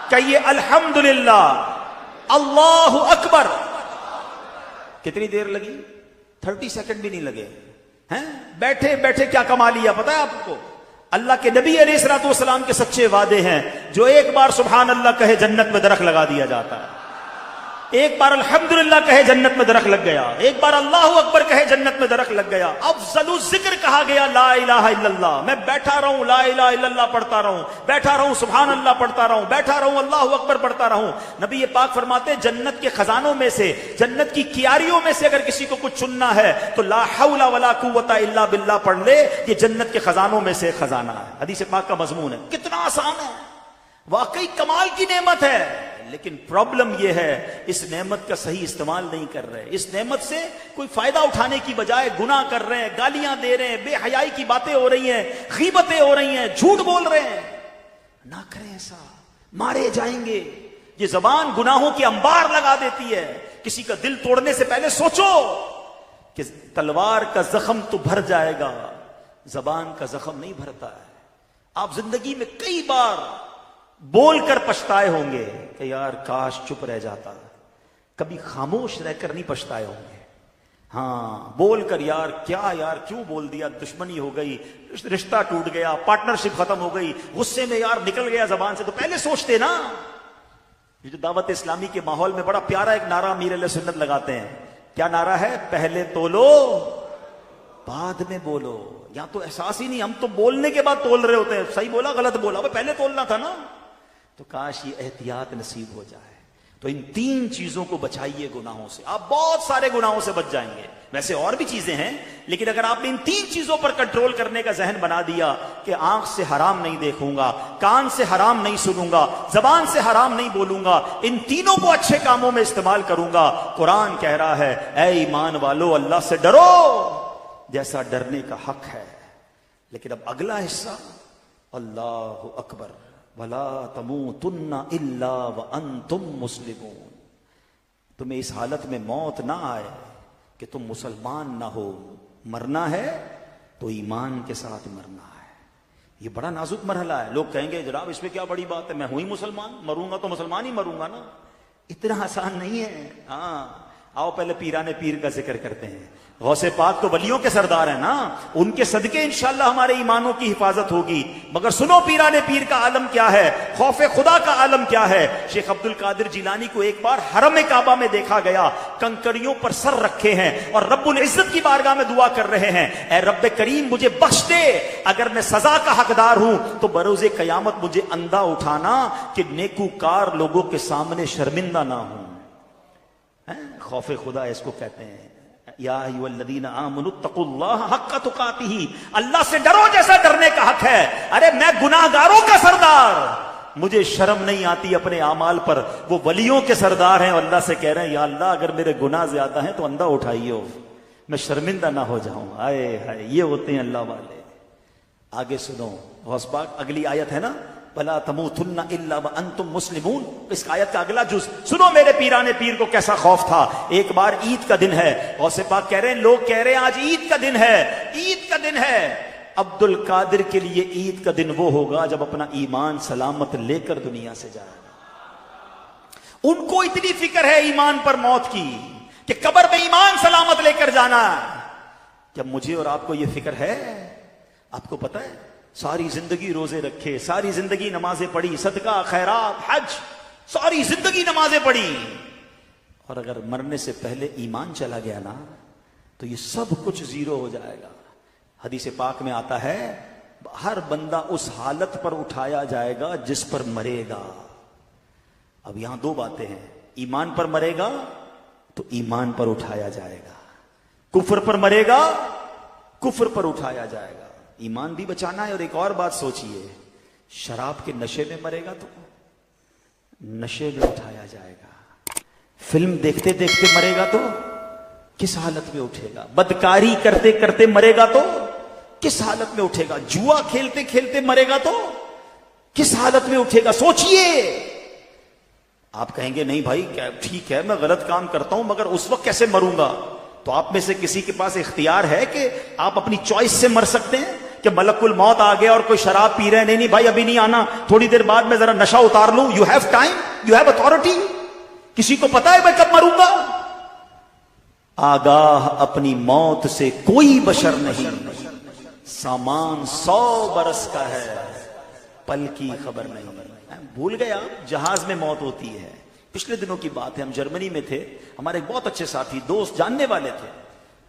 کہیے الحمدللہ، اللہ اکبر۔ کتنی دیر لگی؟ 30 سیکنڈ بھی نہیں لگے ہیں، بیٹھے بیٹھے کیا کما لیا پتا ہے آپ کو؟ اللہ کے نبی علیہ الصلوۃ والسلام کے سچے وعدے ہیں، جو ایک بار سبحان اللہ کہے جنت میں درخت لگا دیا جاتا ہے، ایک بار الحمدللہ کہے جنت میں درخت لگ گیا، ایک بار اللہ اکبر کہے جنت میں درخت لگ گیا۔ افضل الذکر کہا گیا لا الہ الا اللہ، میں بیٹھا رہوں لا الہ الا اللہ پڑھتا رہوں، بیٹھا رہوں سبحان اللہ پڑھتا رہوں، بیٹھا رہوں اللہ اکبر پڑھتا رہوں۔ نبی پاک فرماتے ہیں جنت کے خزانوں میں سے، جنت کی کیاریوں میں سے اگر کسی کو کچھ چننا ہے تو لا حول ولا قوت الا باللہ پڑھ لے، یہ جنت کے خزانوں میں سے خزانہ ہے۔ حدیث پاک کا مضمون ہے، کتنا آسان ہے، واقعی کمال کی نعمت ہے، لیکن پرابلم یہ ہے اس نعمت کا صحیح استعمال نہیں کر رہے۔ اس نعمت سے کوئی فائدہ اٹھانے کی بجائے گناہ کر رہے ہیں، گالیاں دے رہے ہیں، بے حیائی کی باتیں ہو رہی ہیں، غیبتیں ہو رہی ہیں، جھوٹ بول رہے ہیں۔ نہ کریں ایسا، مارے جائیں گے۔ یہ زبان گناہوں کے انبار لگا دیتی ہے۔ کسی کا دل توڑنے سے پہلے سوچو کہ تلوار کا زخم تو بھر جائے گا، زبان کا زخم نہیں بھرتا ہے۔ آپ زندگی میں کئی بار بول کر پچھتائے ہوں گے کہ یار کاش چپ رہ جاتا، کبھی خاموش رہ کر نہیں پچھتائے ہوں گے۔ ہاں بول کر یار کیوں بول دیا، دشمنی ہو گئی، رشتہ ٹوٹ گیا، پارٹنرشپ ختم ہو گئی، غصے میں یار نکل گیا زبان سے، تو پہلے سوچتے نا۔ یہ جو دعوت اسلامی کے ماحول میں بڑا پیارا ایک نعرہ امیر اہل سنت لگاتے ہیں، کیا نعرہ ہے؟ پہلے تولو بعد میں بولو۔ یا تو احساس ہی نہیں، ہم تو بولنے کے بعد تول رہے ہوتے ہیں، صحیح بولا غلط بولا، پہلے تولنا تھا نا۔ تو کاش یہ احتیاط نصیب ہو جائے۔ تو ان 3 چیزوں کو بچائیے گناہوں سے، آپ بہت سارے گناہوں سے بچ جائیں گے۔ ویسے اور بھی چیزیں ہیں، لیکن اگر آپ نے ان 3 چیزوں پر کنٹرول کرنے کا ذہن بنا دیا کہ آنکھ سے حرام نہیں دیکھوں گا، کان سے حرام نہیں سنوں گا، زبان سے حرام نہیں بولوں گا، ان تینوں کو اچھے کاموں میں استعمال کروں گا، قرآن کہہ رہا ہے اے ایمان والو اللہ سے ڈرو جیسا ڈرنے کا حق ہے۔ لیکن اب اگلا حصہ، اللہ اکبر، وَلَا تَمُوتُنَّ إِلَّا وَأَنْتُمْ مُسْلِمُونَ۔ تمہیں اس حالت میں موت نہ آئے کہ تم مسلمان نہ ہو، مرنا ہے تو ایمان کے ساتھ مرنا ہے۔ یہ بڑا نازک مرحلہ ہے۔ لوگ کہیں گے جناب اس میں کیا بڑی بات ہے، میں ہوں ہی مسلمان، مروں گا تو مسلمان ہی مروں گا نا۔ اتنا آسان نہیں ہے۔ ہاں آؤ پہلے پیران پیر کا ذکر کرتے ہیں۔ غوث پاک تو ولیوں کے سردار ہیں نا، ان کے صدقے انشاءاللہ ہمارے ایمانوں کی حفاظت ہوگی۔ مگر سنو پیران پیر کا عالم کیا ہے، خوف خدا کا عالم کیا ہے۔ شیخ عبد القادر جیلانی کو ایک بار حرم کعبہ میں دیکھا گیا، کنکریوں پر سر رکھے ہیں اور رب العزت کی بارگاہ میں دعا کر رہے ہیں، اے رب کریم مجھے بخش دے، اگر میں سزا کا حقدار ہوں تو بروز قیامت مجھے اندھا اٹھانا کہ نیکوکار لوگوں کے سامنے شرمندہ نہ ہوں۔ خوف خدا اس کو کہتے ہیں۔ یا ایھا الذین آمنوا اتقوا اللہ حق تقاتہ، اللہ سے ڈرو جیسا ڈرنے کا حق ہے۔ ارے میں گناہگاروں کا سردار، مجھے شرم نہیں آتی اپنے اعمال پر، وہ ولیوں کے سردار ہیں اور اللہ سے کہہ رہے ہیں یا اللہ اگر میرے گناہ زیادہ ہیں تو اندھا اٹھائیے، میں شرمندہ نہ ہو جاؤں۔ آئے ہائے، یہ ہوتے ہیں اللہ والے۔ آگے سنو غوث پاک، اگلی آیت ہے نا وَلَا تَمُوتُنَّ إِلَّا وَأَنْتُمْ مُسْلِمُونَ، اس آیت کا اگلا جز سنو۔ میرے پیران پیر کو کیسا خوف تھا۔ ایک بار عید کا دن ہے، غوث پاک کہہ رہے ہیں، لوگ کہہ رہے ہیں آج عید کا دن ہے، عید کا دن ہے۔ عبد القادر کے لیے عید کا دن وہ ہوگا جب اپنا ایمان سلامت لے کر دنیا سے جائے گا۔ ان کو اتنی فکر ہے ایمان پر موت کی کہ قبر میں ایمان سلامت لے کر جانا۔ جب مجھے اور آپ کو یہ فکر ہے، آپ کو پتہ ہے ساری زندگی روزے رکھے، ساری زندگی نمازیں پڑھی، صدقہ خیرات حج، ساری زندگی نمازیں پڑھی، اور اگر مرنے سے پہلے ایمان چلا گیا نا تو یہ سب کچھ زیرو ہو جائے گا۔ حدیث پاک میں آتا ہے ہر بندہ اس حالت پر اٹھایا جائے گا جس پر مرے گا۔ اب یہاں 2 باتیں ہیں، ایمان پر مرے گا تو ایمان پر اٹھایا جائے گا، کفر پر مرے گا کفر پر اٹھایا جائے گا۔ ایمان بھی بچانا ہے۔ اور ایک اور بات سوچئے، شراب کے نشے میں مرے گا تو نشے میں اٹھایا جائے گا، فلم دیکھتے دیکھتے مرے گا تو کس حالت میں اٹھے گا، بدکاری کرتے کرتے مرے گا تو کس حالت میں اٹھے گا، جوا کھیلتے کھیلتے مرے گا تو کس حالت میں اٹھے گا، سوچئے۔ آپ کہیں گے نہیں بھائی ٹھیک ہے میں غلط کام کرتا ہوں مگر اس وقت کیسے مروں گا؟ تو آپ میں سے کسی کے پاس اختیار ہے کہ آپ اپنی چوائس سے مر سکتے ہیں؟ کہ ملک الموت آ گیا اور کوئی شراب پی رہے, نہیں بھائی ابھی نہیں آنا, تھوڑی دیر بعد میں ذرا نشہ اتار لوں. You have time, you have authority. کسی کو پتا ہے میں کب مروں گا؟ آگاہ اپنی موت سے کوئی بشر نہیں, سامان 100 برس کا ہے, پل کی خبر نہیں. بھول گئے آپ جہاز میں موت ہوتی ہے. پچھلے دنوں کی بات ہے, ہم جرمنی میں تھے, ہمارے ایک بہت اچھے ساتھی دوست جاننے والے تھے,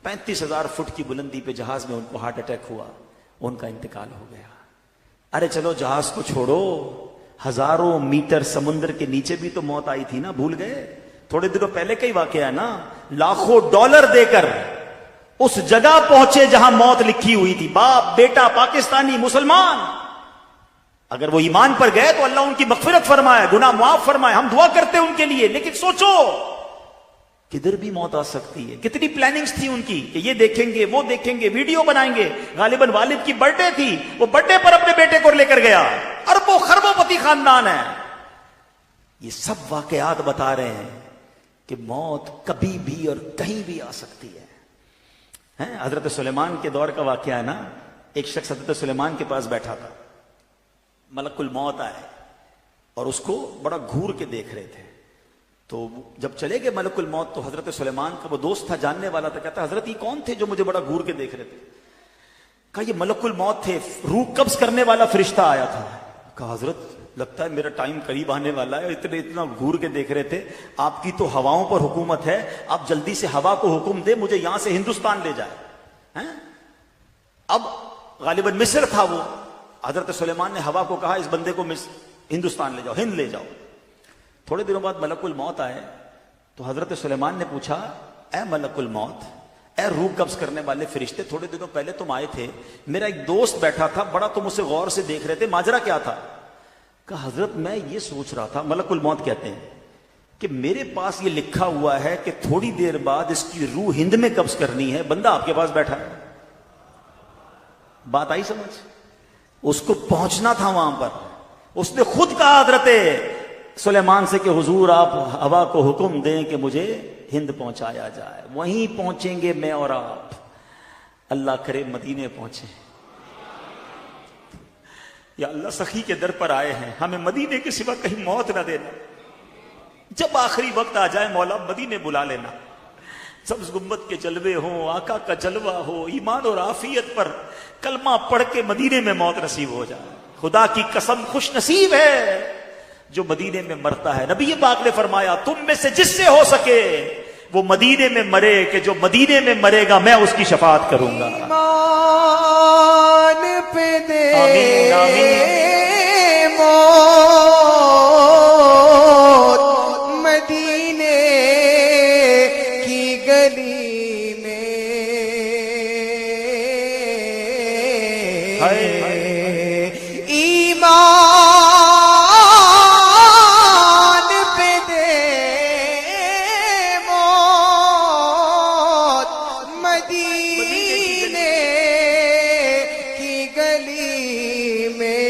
35,000 فٹ کی بلندی پہ جہاز میں ان کو ہارٹ اٹیک ہوا, ان کا انتقال ہو گیا. ارے چلو جہاز کو چھوڑو, ہزاروں میٹر سمندر کے نیچے بھی تو موت آئی تھی نا, بھول گئے؟ تھوڑے دنوں پہلے کا ہی واقعہ ہے نا, لاکھوں ڈالر دے کر اس جگہ پہنچے جہاں موت لکھی ہوئی تھی, باپ بیٹا پاکستانی مسلمان. اگر وہ ایمان پر گئے تو اللہ ان کی مغفرت فرمائے, گناہ معاف فرمائے, ہم دعا کرتے ہیں ان کے لیے. لیکن سوچو کدھر بھی موت آ سکتی ہے. کتنی پلاننگز تھی ان کی کہ یہ دیکھیں گے وہ دیکھیں گے, ویڈیو بنائیں گے. غالباً والد کی برتھ ڈے تھی, وہ برتھ ڈے پر اپنے بیٹے کو لے کر گیا. اربوں خربوں پتی خاندان ہے. یہ سب واقعات بتا رہے ہیں کہ موت کبھی بھی اور کہیں بھی آ سکتی ہے. حضرت سلیمان کے دور کا واقعہ ہے نا, ایک شخص حضرت سلیمان کے پاس بیٹھا تھا, ملک الموت آئے اور اس کو بڑا گھور کے دیکھ رہے تھے. تو جب چلے گئے ملک الموت تو حضرت سلیمان کا وہ دوست تھا, جاننے والا تھا, کہتا حضرت یہ کون تھے جو مجھے بڑا گھور کے دیکھ رہے تھے؟ کہا یہ ملک الموت تھے, روح قبض کرنے والا فرشتہ آیا تھا. کہا حضرت لگتا ہے میرا ٹائم قریب آنے والا ہے, اتنا گھور کے دیکھ رہے تھے. آپ کی تو ہواؤں پر حکومت ہے, آپ جلدی سے ہوا کو حکم دے مجھے یہاں سے ہندوستان لے جائے. اب غالباً مصر تھا وہ. حضرت سلیمان نے ہوا کو کہا اس بندے کو ہندوستان لے جاؤ, ہند لے جاؤ. تھوڑے دنوں بعد ملک الموت آئے تو حضرت سلیمان نے پوچھا اے ملک الموت, اے روح قبض کرنے والے فرشتے, تھوڑے دنوں پہلے تم آئے تھے, میرا ایک دوست بیٹھا تھا, بڑا تم اسے غور سے دیکھ رہے تھے, ماجرا کیا تھا؟ کہا حضرت میں یہ سوچ رہا تھا, ملک الموت کہتے ہیں کہ میرے پاس یہ لکھا ہوا ہے کہ تھوڑی دیر بعد اس کی روح ہند میں قبض کرنی ہے, بندہ آپ کے پاس بیٹھا ہے. بات آئی سمجھ؟ اس کو پہنچنا تھا وہاں پر. اس نے خود کہا حضرت سلیمان سے کہ حضور آپ ہوا کو حکم دیں کہ مجھے ہند پہنچایا جائے. وہیں پہنچیں گے میں اور آپ, اللہ کرے مدینے پہنچیں. یا اللہ سخی کے در پر آئے ہیں, ہمیں مدینے کے سوا کہیں موت نہ دینا. جب آخری وقت آ جائے مولا مدینے بلا لینا. سبز گنبد کے جلوے ہوں, آقا کا جلوہ ہو, ایمان اور عافیت پر کلمہ پڑھ کے مدینے میں موت نصیب ہو جائے. خدا کی قسم خوش نصیب ہے جو مدینے میں مرتا ہے. نبی پاک نے فرمایا تم میں سے جس سے ہو سکے وہ مدینے میں مرے, کہ جو مدینے میں مرے گا میں اس کی شفاعت کروں گا. ایمان پہ دے آمین آمین. موت مدینے کی گلی میں, ایمان پہ دے موت مدینے کی گلی میں.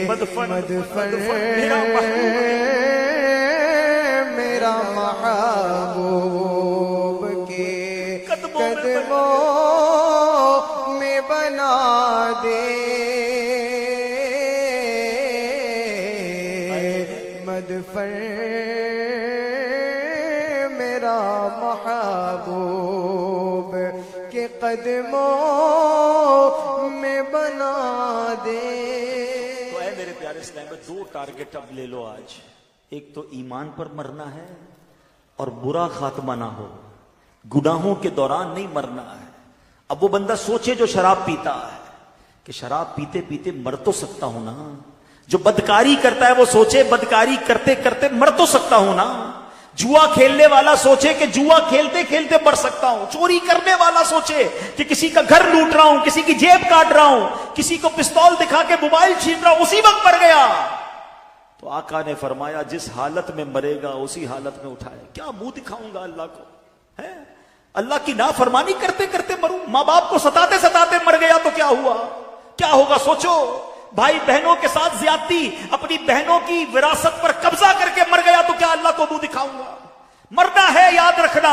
مدفن میرا محبوب کے قدموں میں بنا دے. مدفن میرا محبوب کے قدموں میں بنا دے. میرے پیارے اسلام میں 2 ٹارگٹ اب لے لو آج. ایک تو ایمان پر مرنا ہے اور برا خاتمہ نہ ہو, گناہوں کے دوران نہیں مرنا ہے. اب وہ بندہ سوچے جو شراب پیتا ہے کہ شراب پیتے پیتے مر تو سکتا ہوں نا. جو بدکاری کرتا ہے وہ سوچے بدکاری کرتے کرتے مر تو سکتا ہوں نا. جوا کھیلنے والا سوچے کہ جوا کھیلتے کھیلتے مر سکتا ہوں. چوری کرنے والا سوچے کہ کسی کا گھر لوٹ رہا ہوں, کسی کی جیب کاٹ رہا ہوں, کسی کو پستول دکھا کے موبائل چھین رہا ہوں, اسی وقت مر گیا. تو آقا نے فرمایا جس حالت میں مرے گا اسی حالت میں اٹھائے. کیا منہ دکھاؤں گا اللہ کو؟ ہے اللہ کی نافرمانی کرتے کرتے مروں. ماں باپ کو ستاتے ستاتے مر گیا تو کیا ہوا, کیا ہوگا سوچو. بھائی بہنوں کے ساتھ زیادتی, اپنی بہنوں کی وراثت پر قبضہ کر کے مر گیا تو کیا اللہ کو منہ دکھاؤں گا؟ مرنا ہے یاد رکھنا,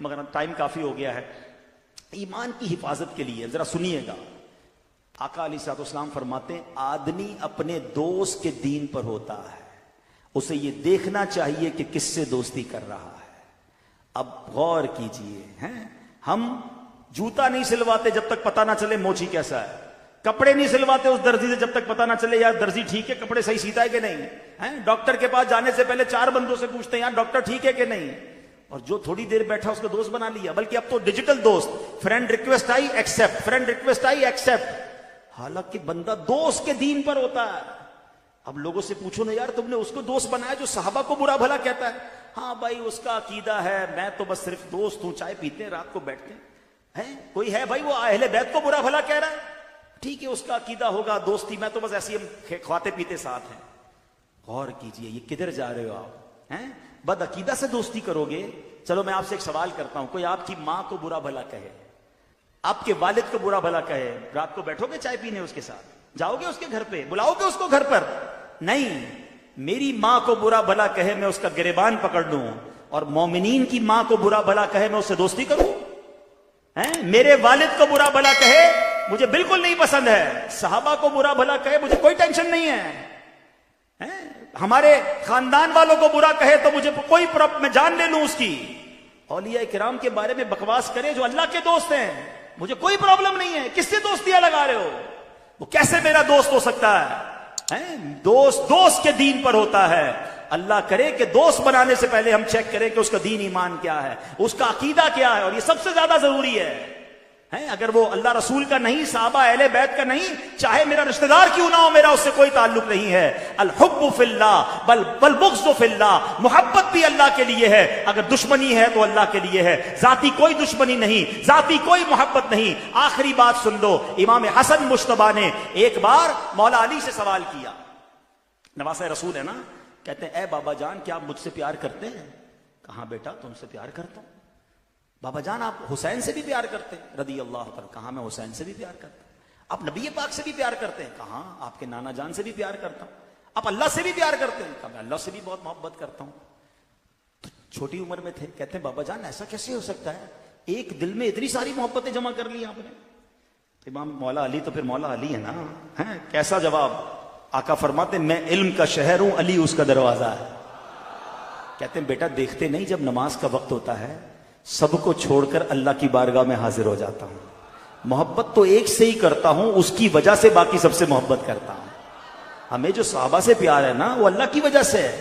مگر ٹائم کافی ہو گیا ہے. ایمان کی حفاظت کے لیے ذرا سنیے گا. آقا علیہ الصلوۃ والسلام فرماتے ہیں آدمی اپنے دوست کے دین پر ہوتا ہے، اسے یہ دیکھنا چاہیے کہ کس سے دوستی کر رہا ہے. اب غور کیجئے، ہیں ہم جوتا نہیں سلواتے جب تک پتہ نہ چلے موچی کیسا ہے، کپڑے نہیں سلواتے اس درزی سے جب تک پتہ نہ چلے یار درزی ٹھیک ہے، کپڑے صحیح سیتا ہے کہ نہیں ہیں. ڈاکٹر کے پاس جانے سے پہلے 4 بندوں سے پوچھتے ہیں یار ڈاکٹر ٹھیک ہے کہ نہیں، اور جو تھوڑی دیر بیٹھا اس کو دوست بنا لیا. بلکہ اب تو ڈیجیٹل دوست، friend request I accept, friend request I accept, حالانکہ بندہ دوست کے دین پر ہوتا ہے. اب لوگوں سے پوچھو نا یار تم نے اس کو دوست بنایا جو صحابہ کو برا بھلا کہتا ہے. ہاں بھائی اس کا عقیدہ ہے، میں تو بس صرف دوست ہوں، چائے پیتے ہیں رات کو بیٹھتے ہیں. کوئی ہے بھائی وہ اہل بیت کو برا بھلا کہہ رہا ہے، ٹھیک ہے اس کا عقیدہ ہوگا دوستی، میں تو بس ایسے ہم کھاتے پیتے ساتھ ہیں. غور کیجئے یہ کدھر جا رہے ہو آپ، ہیں بد عقیدہ سے دوستی کرو گے. چلو میں آپ سے ایک سوال کرتا ہوں، کوئی آپ کی ماں کو برا بھلا کہے، آپ کے والد کو برا بھلا کہے، رات کو بیٹھو گے چائے پینے اس کے ساتھ، جاؤ گے اس کے گھر پہ، بلاؤ گے اس کو گھر پر؟ نہیں. میری ماں کو برا بھلا کہے میں اس کا گریبان پکڑ لوں، اور مومنین کی ماں کو برا بھلا کہے میں اس سے دوستی کروں؟ میرے والد کو برا بھلا کہے مجھے بالکل نہیں پسند ہے، صحابہ کو برا بھلا کہے مجھے کوئی ٹینشن نہیں ہے، ہمارے خاندان والوں کو برا کہے تو مجھے کوئی میں جان لے لوں اس کی. اولیاء کرام کے بارے میں بکواس کرے جو اللہ کے دوست ہیں مجھے کوئی پرابلم نہیں ہے. کس سے دوستیاں لگا رہے ہو؟ وہ کیسے میرا دوست ہو سکتا ہے؟ دوست کے دین پر ہوتا ہے. اللہ کرے کہ دوست بنانے سے پہلے ہم چیک کریں کہ اس کا دین ایمان کیا ہے، اس کا عقیدہ کیا ہے، اور یہ سب سے زیادہ ضروری ہے. اگر وہ اللہ رسول کا نہیں، صحابہ اہل بیت کا نہیں، چاہے میرا رشتہ دار کیوں نہ ہو، میرا اس سے کوئی تعلق نہیں ہے. الحب فی اللہ والبغض فی اللہ، محبت بھی اللہ کے لیے ہے، اگر دشمنی ہے تو اللہ کے لیے ہے. ذاتی کوئی دشمنی نہیں، ذاتی کوئی محبت نہیں. آخری بات سن لو، امام حسن مجتبی نے ایک بار مولا علی سے سوال کیا، نواسہ رسول ہے نا، کہتے ہیں اے بابا جان کیا آپ مجھ سے پیار کرتے ہیں؟ کہاں بیٹا تم سے پیار کرتا ہوں. بابا جان آپ حسین سے بھی پیار کرتے ہیں رضی اللہ عنہ؟ کہاں میں حسین سے بھی پیار کرتا ہوں. آپ نبی پاک سے بھی پیار کرتے ہیں؟ کہاں آپ کے نانا جان سے بھی پیار کرتا ہوں. آپ اللہ سے بھی پیار کرتے ہیں؟ کہا میں اللہ سے بھی بہت محبت کرتا ہوں. تو چھوٹی عمر میں تھے، کہتے ہیں بابا جان ایسا کیسے ہو سکتا ہے، ایک دل میں اتنی ساری محبتیں جمع کر لی آپ نے؟ امام مولا علی تو پھر مولا علی ہے نا. کیسا جواب! آقا فرماتے میں علم کا شہر ہوں، علی اس کا دروازہ ہے. کہتے ہیں بیٹا دیکھتے نہیں جب نماز کا وقت ہوتا ہے سب کو چھوڑ کر اللہ کی بارگاہ میں حاضر ہو جاتا ہوں. محبت تو ایک سے ہی کرتا ہوں، اس کی وجہ سے باقی سب سے محبت کرتا ہوں. ہمیں جو صحابہ سے پیار ہے نا وہ اللہ کی وجہ سے ہے،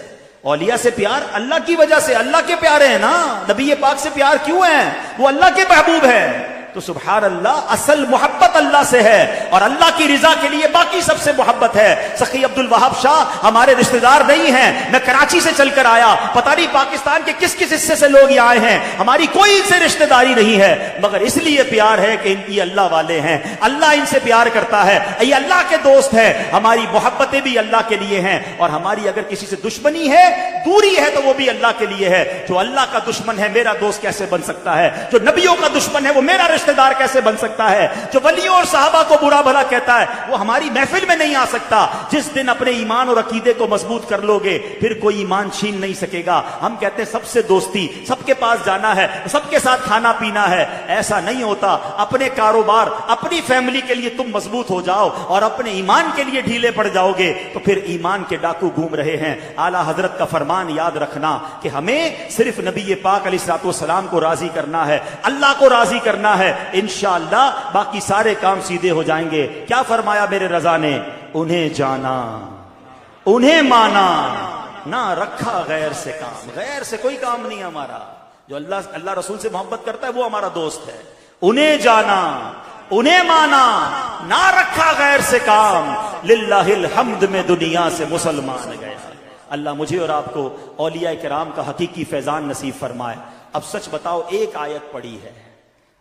اولیاء سے پیار اللہ کی وجہ سے، اللہ کے پیارے ہیں نا. نبی پاک سے پیار کیوں ہے؟ وہ اللہ کے محبوب ہے. تو سبحان اللہ، اصل محبت اللہ سے ہے، اور اللہ کی رضا کے لیے باقی سب سے محبت ہے. سخی عبد الوہاب شاہ ہمارے رشتہ دار نہیں ہیں، میں کراچی سے چل کر آیا، پتہ نہیں پاکستان کے کس کس حصے سے لوگ یہاں آئے ہیں، ہماری کوئی ان سے رشتہ داری نہیں ہے، مگر اس لیے پیار ہے کہ یہ اللہ والے ہیں، اللہ ان سے پیار کرتا ہے، یہ اللہ کے دوست ہیں. ہماری محبتیں بھی اللہ کے لیے ہیں، اور ہماری اگر کسی سے دشمنی ہے، دوری ہے، تو وہ بھی اللہ کے لیے ہے. جو اللہ کا دشمن ہے میرا دوست کیسے بن سکتا ہے؟ جو نبیوں کا دشمن ہے وہ میرا رشتہ دار کیسے بن سکتا ہے؟ جو ولیوں اور صحابہ کو برا بھلا کہتا ہے وہ ہماری محفل میں نہیں آ سکتا. جس دن اپنے ایمان اور عقیدے کو مضبوط کر لو گے پھر کوئی ایمان چھین نہیں سکے گا. ہم کہتے ہیں سب سے دوستی، سب کے پاس جانا ہے، سب کے ساتھ کھانا پینا ہے، ایسا نہیں ہوتا. اپنے کاروبار، اپنی فیملی کے لیے تم مضبوط ہو جاؤ اور اپنے ایمان کے لیے ڈھیلے پڑ جاؤ گے تو پھر ایمان کے ڈاکو گھوم رہے ہیں. اعلیٰ حضرت کا فرمان یاد رکھنا کہ ہمیں صرف نبی پاک علیہ الصلوۃ والسلام کو راضی کرنا ہے، اللہ کو راضی کرنا ہے. انشاءاللہ باقی سارے کام سیدھے ہو جائیں گے. کیا فرمایا میرے رضا نے؟ انہیں جانا، انہیں مانا، نہ رکھا غیر سے کام. غیر سے کوئی کام نہیں ہمارا. جو اللہ رسول سے محبت کرتا ہے وہ ہمارا دوست ہے. انہیں جانا، انہیں مانا، نہ رکھا غیر سے کام. للہ الحمد میں دنیا سے مسلمان گیا. اللہ مجھے اور آپ کو اولیاء کرام کا حقیقی فیضان نصیب فرمائے. اب سچ بتاؤ، ایک آیت پڑھی ہے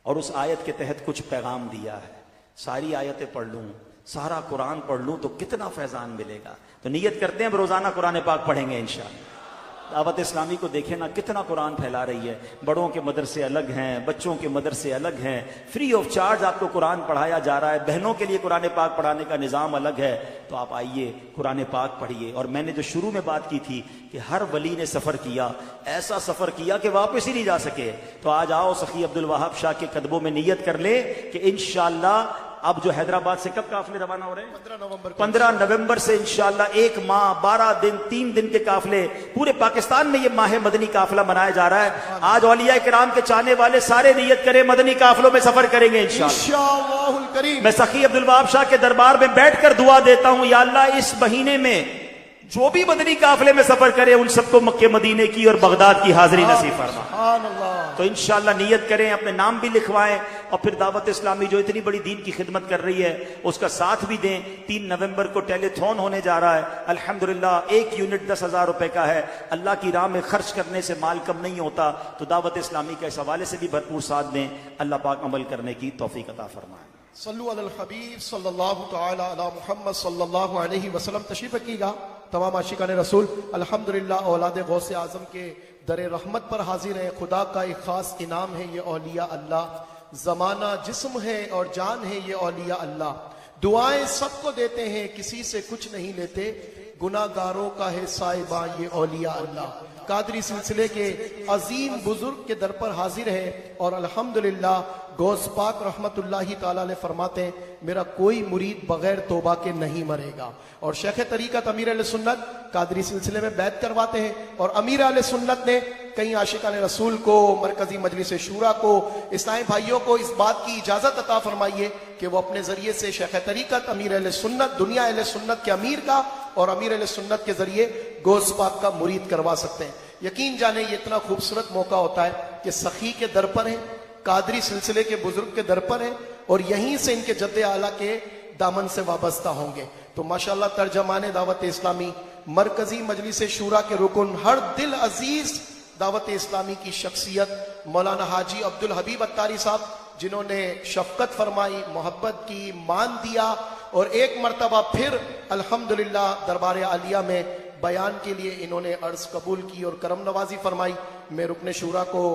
اور اس آیت کے تحت کچھ پیغام دیا ہے. ساری آیتیں پڑھ لوں، سارا قرآن پڑھ لوں تو کتنا فیضان ملے گا. تو نیت کرتے ہیں اب روزانہ قرآن پاک پڑھیں گے انشاءاللہ. دعوت اسلامی کو دیکھیں نا کتنا قرآن پھیلا رہی ہے. بڑوں کے مدرسے الگ ہیں, بچوں کے مدرسے الگ ہیں, فری آف چارج آپ کو قرآن پڑھایا جا رہا ہے. بہنوں کے لیے قرآن پاک پڑھانے کا نظام الگ ہے. تو آپ آئیے قرآن پاک پڑھیے. اور میں نے جو شروع میں بات کی تھی کہ ہر ولی نے سفر کیا, ایسا سفر کیا کہ واپس ہی نہیں جا سکے. تو آج آؤ سخی عبد الوہاب شاہ کے قدموں میں نیت کر لے کہ انشاءاللہ اب جو حیدرآباد سے کب قافلے روانہ ہو رہے ہیں؟ 15 نومبر سے انشاءاللہ 1 ماہ 12 دن 3 دن کے قافلے پورے پاکستان میں یہ ماہ مدنی قافلہ منایا جا رہا ہے. آج اولیاء کرام کے چاہنے والے سارے نیت کریں مدنی قافلوں میں سفر کریں گے انشاءاللہ الکریم. میں سخی عبد الوہاب شاہ کے دربار میں بیٹھ کر دعا دیتا ہوں, یا اللہ اس مہینے میں جو بھی مدنی قافلے میں سفر کرے ان سب کو مکے مدینے کی اور بغداد کی حاضری نصیب فرما. تو انشاءاللہ نیت کریں, اپنے نام بھی لکھوائیں, اور پھر دعوت اسلامی جو اتنی بڑی دین کی خدمت کر رہی ہے اس کا ساتھ بھی دیں. 3 نومبر کو ٹیلی تھون ہونے جا رہا ہے. الحمدللہ 1 یونٹ 10,000 روپے کا ہے. اللہ کی راہ میں خرچ کرنے سے مال کم نہیں ہوتا. تو دعوت اسلامی کے اس حوالے سے بھی بھرپور ساتھ دیں. اللہ پاک عمل کرنے کی توفیق عطا فرمائے. صلو علی الحبیب صلی اللہ تعالی علی محمد صلی اللہ علیہ وسلم. تشریف رکھیے گا تمام عاشقان رسول. الحمدللہ اولاد غوث اعظم کے در رحمت پر حاضر ہیں. خدا کا ایک خاص انعام ہے یہ اولیاء اللہ. زمانہ جسم ہے اور جان ہے یہ اولیاء اللہ. دعائیں سب کو دیتے ہیں کسی سے کچھ نہیں لیتے. گناہ گاروں کا ہے صاحباں یہ اولیاء اللہ. قادری سلسلے کے عظیم بزرگ کے در پر حاضر ہے. اور الحمدللہ غوث پاک رحمت اللہ تعالی علیہ فرماتے ہیں میرا کوئی مرید بغیر توبہ کے نہیں مرے گا. اور شیخ طریقت امیر اہل سنت قادری سلسلے میں بیعت کرواتے ہیں. اور امیر اہل سنت نے کئی عاشقان رسول کو, مرکزی مجلس شورا کو, اسلامی بھائیوں کو اس بات کی اجازت عطا فرمائیے کہ وہ اپنے ذریعے سے شیخ طریقت امیر اہل سنت, دنیا اہل سنت کے امیر کا اور امیر اہل سنت کے ذریعے غوث پاک کا مرید کروا سکتے ہیں. یقین جانے یہ اتنا خوبصورت موقع ہوتا ہے کہ سخی کے در پر ہیں, قادری سلسلے کے بزرگ کے در پر ہیں, اور یہیں سے ان کے جد اعلیٰ کے دامن سے وابستہ ہوں گے. تو ماشاءاللہ ترجمان دعوت اسلامی, مرکزی مجلس شورا کے رکن, ہر دل عزیز دعوت اسلامی کی شخصیت مولانا حاجی عبد الحبیب اتاری صاحب, جنہوں نے شفقت فرمائی, محبت کی, مان دیا, اور ایک مرتبہ پھر الحمدللہ دربار عالیہ میں بیان کے لیے انہوں نے عرض قبول کی اور کرم نوازی فرمائی. میں رکن شورا کو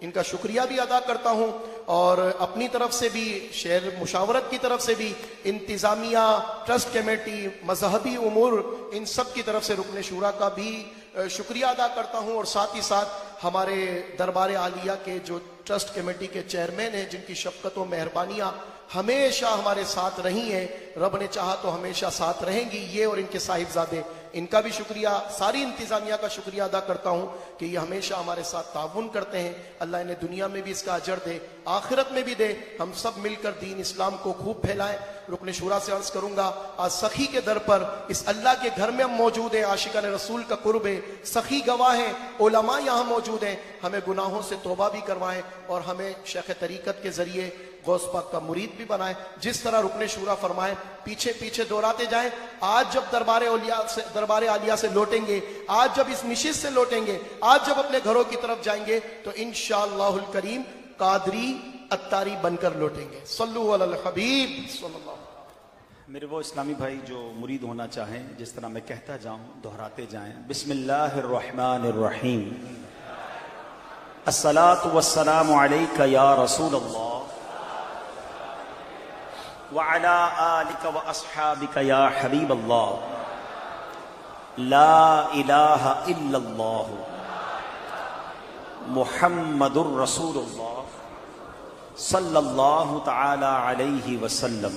ان کا شکریہ بھی ادا کرتا ہوں, اور اپنی طرف سے بھی, شہر مشاورت کی طرف سے بھی, انتظامیہ, ٹرسٹ کمیٹی, مذہبی امور, ان سب کی طرف سے رکن شورا کا بھی شکریہ ادا کرتا ہوں. اور ساتھ ہی ساتھ ہمارے دربار عالیہ کے جو ٹرسٹ کمیٹی کے چیئرمین ہیں, جن کی شفقت و مہربانیاں ہمیشہ ہمارے ساتھ رہی ہیں, رب نے چاہا تو ہمیشہ ساتھ رہیں گی, یہ اور ان کے صاحبزادے, ان کا بھی شکریہ, ساری انتظامیہ کا شکریہ ادا کرتا ہوں کہ یہ ہمیشہ ہمارے ساتھ تعاون کرتے ہیں. اللہ انہیں دنیا میں بھی اس کا اجر دے, آخرت میں بھی دے. ہم سب مل کر دین اسلام کو خوب پھیلائیں. رکن شورا سے عرض کروں گا, آج سخی کے در پر اس اللہ کے گھر میں ہم موجود ہیں, عاشقان رسول کا قرب ہے, سخی گواہ ہیں, علماء یہاں موجود ہیں. ہمیں گناہوں سے توبہ بھی کروائیں اور ہمیں شیخ طریقت کے ذریعے غوث پاک کا مرید بھی بنائیں. جس طرح رکن شورا فرمائیں, پیچھے پیچھے دہراتے جائیں. آج جب دربار عالیہ سے لوٹیں گے, آج جب اس نشست سے لوٹیں گے, آج جب اپنے گھروں کی طرف جائیں گے, تو انشاءاللہ الکریم قادری اتاری بن کر لوٹیں گے. صلو علی الحبیب صلی اللہ علیہ وسلم. میرے وہ اسلامی بھائی جو مرید ہونا چاہیں, جس طرح میں کہتا جاؤں دہراتے جائیں. بسم اللہ الرحمن الرحیم. الصلاۃ والسلام علیک یا رسول اللہ وعلی آلک واصحابک یا حبیب اللہ. لا الہ الا اللہ محمد الرسول اللہ صلی اللہ تعالی علیہ وسلم.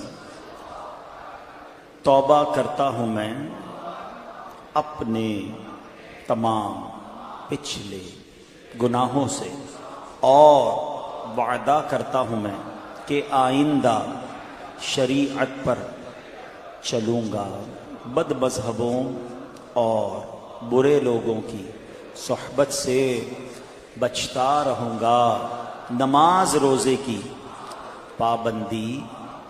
توبہ کرتا ہوں میں اپنے تمام پچھلے گناہوں سے, اور وعدہ کرتا ہوں میں کہ آئندہ شریعت پر چلوں گا, بد مذہبوں اور برے لوگوں کی صحبت سے بچتا رہوں گا, نماز روزے کی پابندی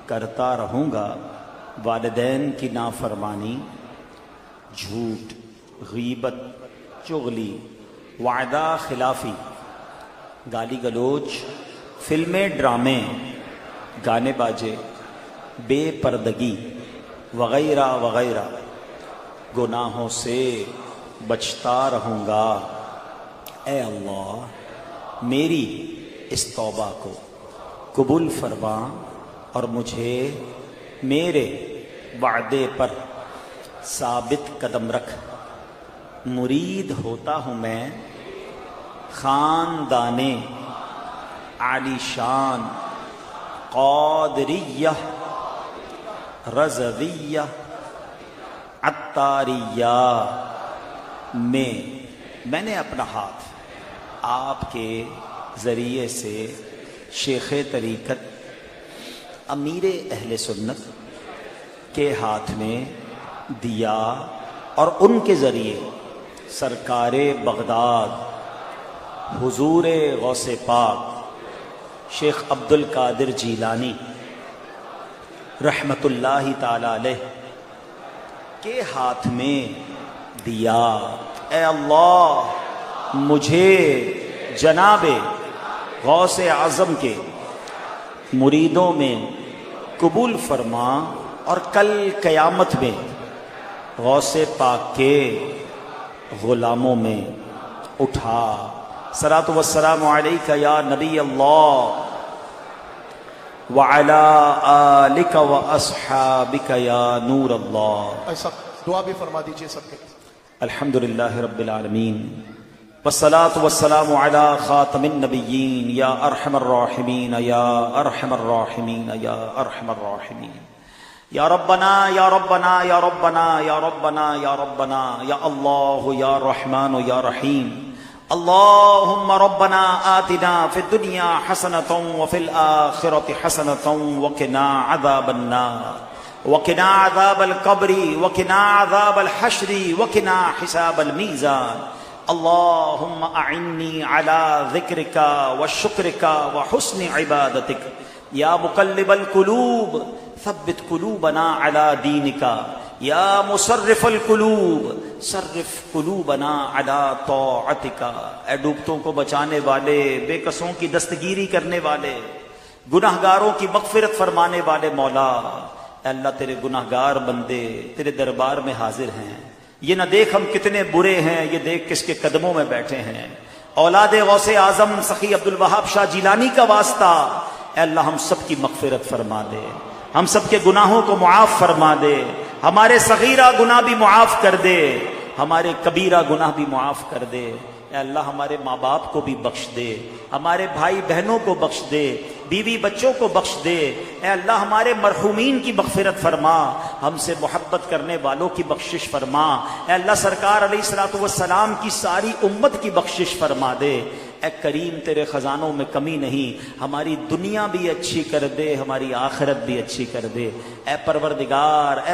کرتا رہوں گا, والدین کی نافرمانی, جھوٹ, غیبت, چغلی, وعدہ خلافی, گالی گلوچ, فلمیں, ڈرامے, گانے باجے, بے پردگی وغیرہ وغیرہ گناہوں سے بچتا رہوں گا۔ اے اللہ میری اس توبہ کو قبول فرما اور مجھے میرے وعدے پر ثابت قدم رکھ۔ مرید ہوتا ہوں میں خاندان عالی شان قادریہ رضویہ عطاریہ میں نے اپنا ہاتھ آپ کے ذریعے سے شیخ طریقت امیر اہل سنت کے ہاتھ میں دیا اور ان کے ذریعے سرکار بغداد حضور غوث پاک شیخ عبد القادر جیلانی رحمت اللہ تعالی علیہ کے ہاتھ میں دیا۔ اے اللہ مجھے جناب غوث اعظم کے مریدوں میں قبول فرما اور کل قیامت میں غوث پاک کے غلاموں میں اٹھا۔ صلاۃ والسلام علیک یا نبی اللہ وعلی آلک واصحابک یا نور اللہ۔ ایسا دعا بھی فرما دیجئے سب کے۔ الحمدللہ رب العالمین والصلاة والسلام علی خاتم النبیین یا ارحم الراحمین یا ارحم الراحمین یا ارحم الراحمین یا ربنا یا ربنا یا ربنا یا ربنا یا ربنا یا اللہ یا رحمان یا رحیم۔ اللهم ربنا آتنا في الدنيا حسنة وفي الآخرة حسنة وقنا عذاب النار وقنا عذاب القبر وقنا عذاب الحشر وقنا حساب الميزان۔ اللهم أعني على ذكرك وشكرك وحسن عبادتك يا مقلب القلوب ثبت قلوبنا على دينك یا مصرف القلوب صرف قلوبنا علی طاعتک۔ اے ڈوبتوں کو بچانے والے، بے کسوں کی دستگیری کرنے والے، گناہگاروں کی مغفرت فرمانے والے مولا، اے اللہ تیرے گناہگار بندے تیرے دربار میں حاضر ہیں۔ یہ نہ دیکھ ہم کتنے برے ہیں، یہ دیکھ کس کے قدموں میں بیٹھے ہیں۔ اولاد غوث اعظم سخی عبد الوہاب شاہ جیلانی کا واسطہ اے اللہ ہم سب کی مغفرت فرما دے، ہم سب کے گناہوں کو معاف فرما دے، ہمارے صغیرہ گناہ بھی معاف کر دے، ہمارے کبیرہ گناہ بھی معاف کر دے۔ اے اللہ ہمارے ماں باپ کو بھی بخش دے، ہمارے بھائی بہنوں کو بخش دے، بیوی بچوں کو بخش دے۔ اے اللہ ہمارے مرحومین کی مغفرت فرما، ہم سے محبت کرنے والوں کی بخشش فرما۔ اے اللہ سرکار علیہ الصلوۃ والسلام کی ساری امت کی بخشش فرما دے۔ اے کریم تیرے خزانوں میں کمی نہیں، ہماری دنیا بھی اچھی کر دے، ہماری آخرت بھی اچھی کر دے۔ اے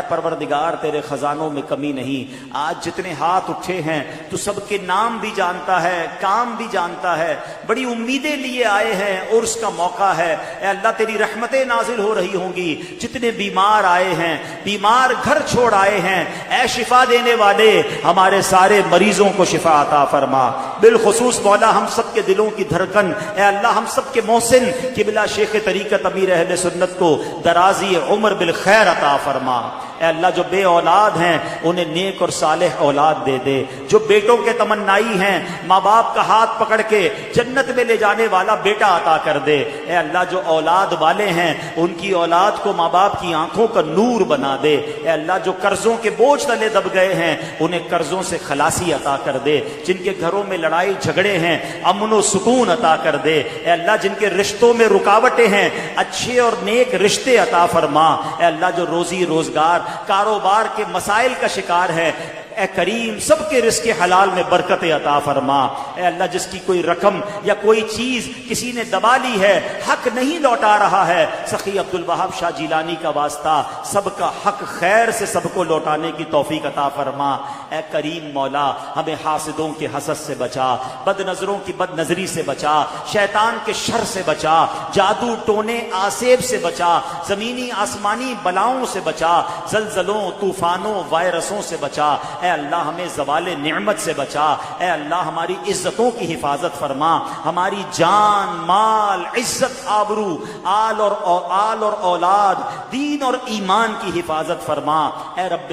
پروردگار تیرے خزانوں میں کمی نہیں۔ آج جتنے ہاتھ اٹھے ہیں تو سب کے نام بھی جانتا ہے، کام بھی جانتا ہے، بڑی امیدیں لیے آئے ہیں اور اس کا موقع ہے۔ اے اللہ تیری رحمتیں نازل ہو رہی ہوں گی۔ جتنے بیمار آئے ہیں، بیمار گھر چھوڑ آئے ہیں، اے شفا دینے والے ہمارے سارے مریضوں کو شفا عطا فرما۔ بالخصوص مولا ہم سب کے دلوں کی دھڑکن اے اللہ ہم سب کے محسن قبلہ شیخ طریقت امیر اہل سنت کو درازی عمر بالخیر عطا فرما۔ اے اللہ جو بے اولاد ہیں انہیں نیک اور صالح اولاد دے دے، جو بیٹوں کے تمنائی ہیں ماں باپ کا ہاتھ پکڑ کے جنت میں لے جانے والا بیٹا عطا کر دے۔ اے اللہ جو اولاد والے ہیں ان کی اولاد کو ماں باپ کی آنکھوں کا نور بنا دے۔ اے اللہ جو قرضوں کے بوجھ تلے دب گئے ہیں انہیں قرضوں سے خلاصی عطا کر دے۔ جن کے گھروں میں لڑائی جھگڑے ہیں امن و سکون عطا کر دے۔ اے اللہ جن کے رشتوں میں رکاوٹیں ہیں اچھے اور نیک رشتے عطا فرما۔ اے اللہ جو روزی روزگار کاروبار کے مسائل کا شکار ہے اے کریم سب کے رزق حلال میں برکت عطا فرما۔ اے اللہ جس کی کوئی رقم یا کوئی چیز کسی نے دبا لی ہے، حق نہیں لوٹا رہا ہے، سخی عبد الوہاب شاہ جیلانی کا واسطہ سب کا حق خیر سے سب کو لوٹانے کی توفیق عطا فرما۔ اے کریم مولا ہمیں حاسدوں کے حسد سے بچا، بد نظروں کی بد نظری سے بچا، شیطان کے شر سے بچا، جادو ٹونے آسیب سے بچا، زمینی آسمانی بلاؤں سے بچا، زلزلوں طوفانوں وائرسوں سے بچا۔ اے اللہ ہمیں زوال نعمت سے بچا، اے اللہ ہماری عزتوں کی حفاظت فرما، ہماری جان مال عزت آبرو آل اور اولاد دین اور ایمان کی حفاظت فرما۔ اے رب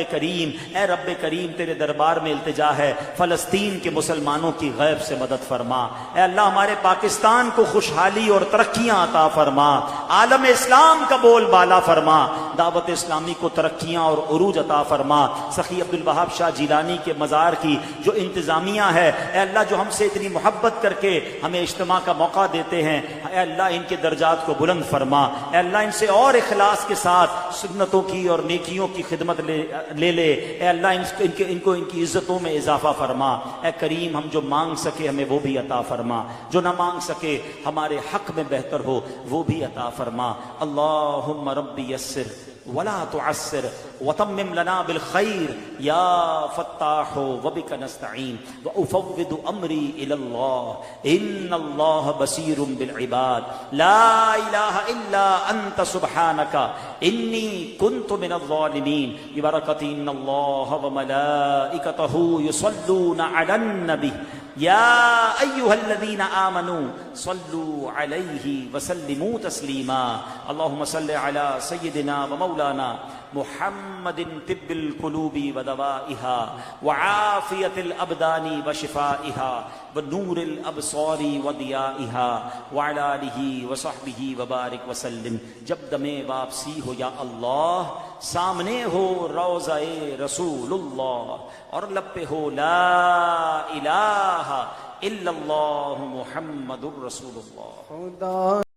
کریم تیرے دربار میں التجا ہے، فلسطین کے مسلمانوں کی غیب سے مدد فرما۔ اے اللہ ہمارے پاکستان کو خوشحالی اور ترقیاں عطا فرما، عالم اسلام کا بول بالا فرما، دعوت اسلامی کو ترقیاں اور عروج عطا فرما۔ سخی عبد الوہاب شاہ جیلانی کے مزار کی جو انتظامیہ ہے، اے اللہ جو ہم سے اتنی محبت کر کے ہمیں اجتماع کا موقع دیتے ہیں، اے اللہ ان کے درجات کو بلند فرما، اے اللہ ان سے اور اخلاص کے ساتھ سنتوں کی اور نیکیوں کی خدمت لے لے، اے اللہ ان کی عزتوں میں اضافہ فرما۔ اے کریم ہم جو مانگ سکے ہمیں وہ بھی عطا فرما، جو نہ مانگ سکے ہمارے حق میں بہتر ہو وہ بھی عطا فرما۔ اللہم ربی یسر ولا تعسر وتمم لنا بالخير يا فتاح وبك نستعين وأفوض أمري إلى الله إن الله بصير بالعباد لا إله إلا أنت سبحانك إني كنت من الظالمين ببركة إن الله وملائكته يصلون على النبي يا أيها الذين آمنوا صلوا عليه وسلموا تسليما اللهم صل على سيدنا ومولانا محمد طب القلوب ودوائها وعافية الأبدان وشفائها ونور الأبصار وضيائها وعلى آله وصحبه وبارك وسلم۔ جب دم واپسی ہو یا اللہ، سامنے ہو روضہ رسول اللہ اور لب پہ ہو لا الہ الا اللہ محمد الرسول اللہ۔ خدا